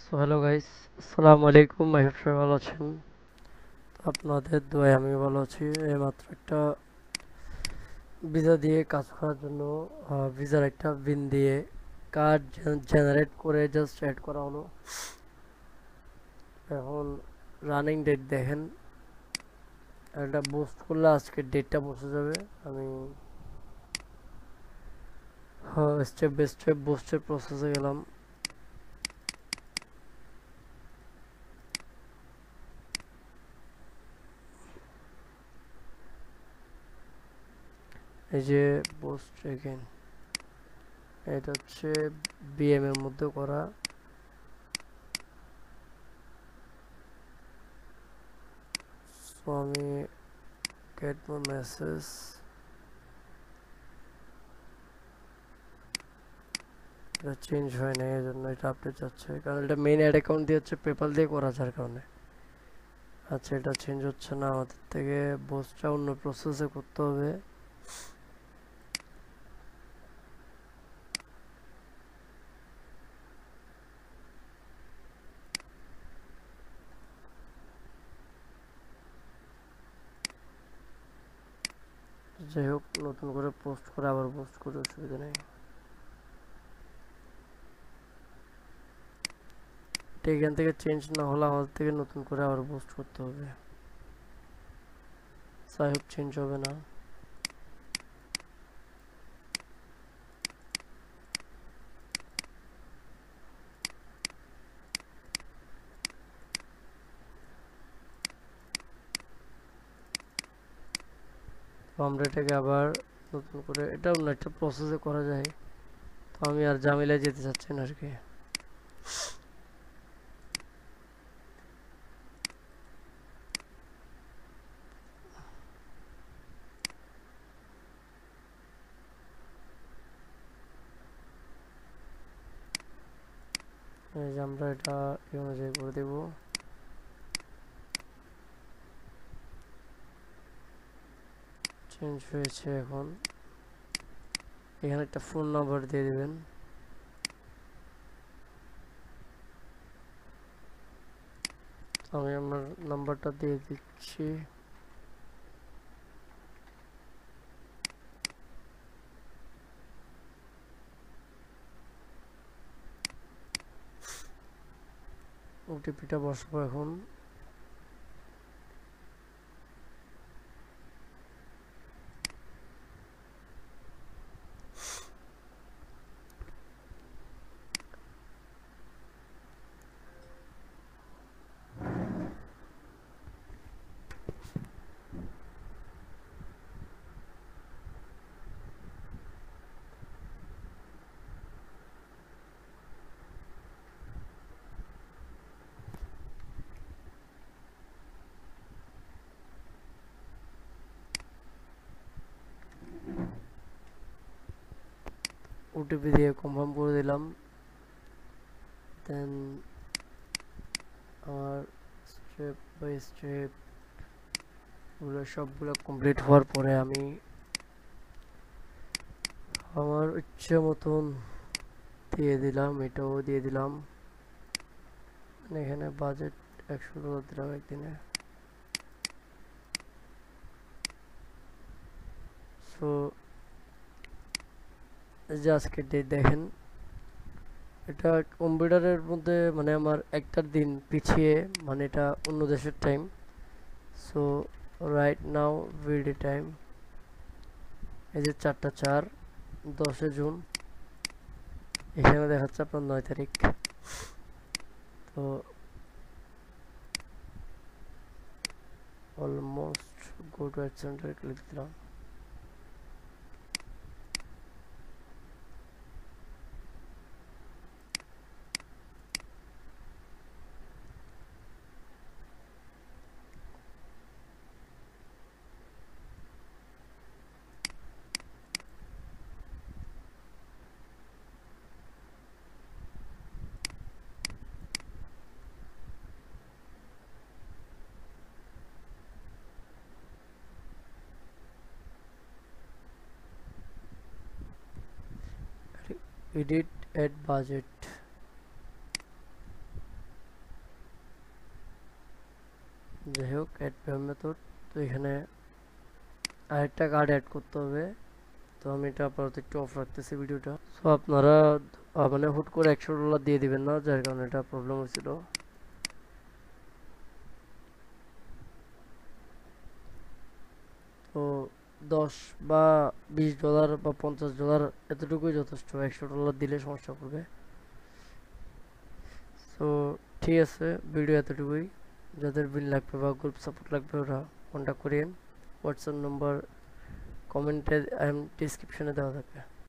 So hello guys, আসসালামু আলাইকুম। I hope সবাই ভালো আছেন। আপনাদের দোয়ায় আমি ভালো আছি। এইমাত্র একটা ভিসা দিয়ে কাজ করার জন্য ভিসার একটা বিন দিয়ে কার্ড জেনারেট করে জাস্ট অ্যাড করা হলো। এখন রানিং ডেট দেখেন, এটা বুস্ট করলে আজকের ডেটটা বসে যাবে। আমি স্টেপ বাই স্টেপ বুস্টের প্রসেসে গেলাম। এই যে বুস্ট এগেন, এটা হচ্ছে বিএম এর মধ্যে করা। সো আমি গেট মাই মেসেজ, এটা চেঞ্জ হয় না, এই জন্য এটা আপডেট যাচ্ছে, কারণ এটা মেইন অ্যাড অ্যাকাউন্ট দিয়ে হচ্ছে পেপাল দিয়ে করা যার কারণে। আচ্ছা, এটা চেঞ্জ হচ্ছে না, আমাদের থেকে বোসটা অন্য প্রসেসে করতে হবে। যাই হোক, নতুন করে পোস্ট করে আবার পোস্ট করে অসুবিধা নেই। এটা এখান থেকে চেঞ্জ না হলে আমাদের থেকে নতুন করে আবার পোস্ট করতে হবে। যাই হোক, চেঞ্জ হবে না। তো আমরা এটাকে আবার নতুন করে, এটা অন্য একটা প্রসেসে করা যায়। তো আমি আর ঝামেলায় যেতে চাচ্ছি না আর কি। এই যে আমরা এটা এই অনুযায়ী করে দেবো। চেঞ্জ হয়েছে। এখন এখানে একটা ফোন নাম্বার দিয়ে দেবেন। আমি আমার নাম্বারটা দিয়ে দিচ্ছি। ওটিপিটা বসাবো এখন। ওটিপি দিয়ে কনফার্ম করে দিলাম। দেন আমার স্টেপ বাই স্টেপ সবগুলো কমপ্লিট হওয়ার পরে আমি আমার ইচ্ছে মতন দিয়ে দিলাম, এটাও দিয়ে দিলাম। এখানে বাজেট $100 দিলাম একদিনে। সো যে আজকের ডেট দেখেন, এটা কম্পিউটারের মধ্যে মানে আমার একটার দিন পিছিয়ে, মানে এটা অন্য দেশের টাইম। সো রাইট নাও ভিডি টাইম, এই যে 4টা 4, 10 জুন। এখানে দেখাচ্ছে আপনার 9 তারিখ। তো almost go to add centre click দিলাম। এডিট অ্যাড বাজেট, যাই হোক অ্যাড পেমেন্ট মেথড, তো এখানে আরেকটা কার্ড অ্যাড করতে হবে। তো আমি এটা আপাতত একটু অফ রাখতেছি ভিডিওটা। সো আপনারা মানে হুট করে $100 দিয়ে দিবেন না, যার কারণে এটা প্রবলেম হয়েছিল। তো 10 বা $20 বা $50 এতটুকুই যথেষ্ট, $100 দিলে সমস্যা করবে। সো ঠিক আছে, ভিডিও এতটুকুই। যাদের বিল লাগবে বা গ্রুপ সাপোর্ট লাগবে ওরা কন্ট্যাক্ট করিয়েন। হোয়াটসঅ্যাপ নম্বর কমেন্টে ডিসক্রিপশনে দেওয়া থাকবে।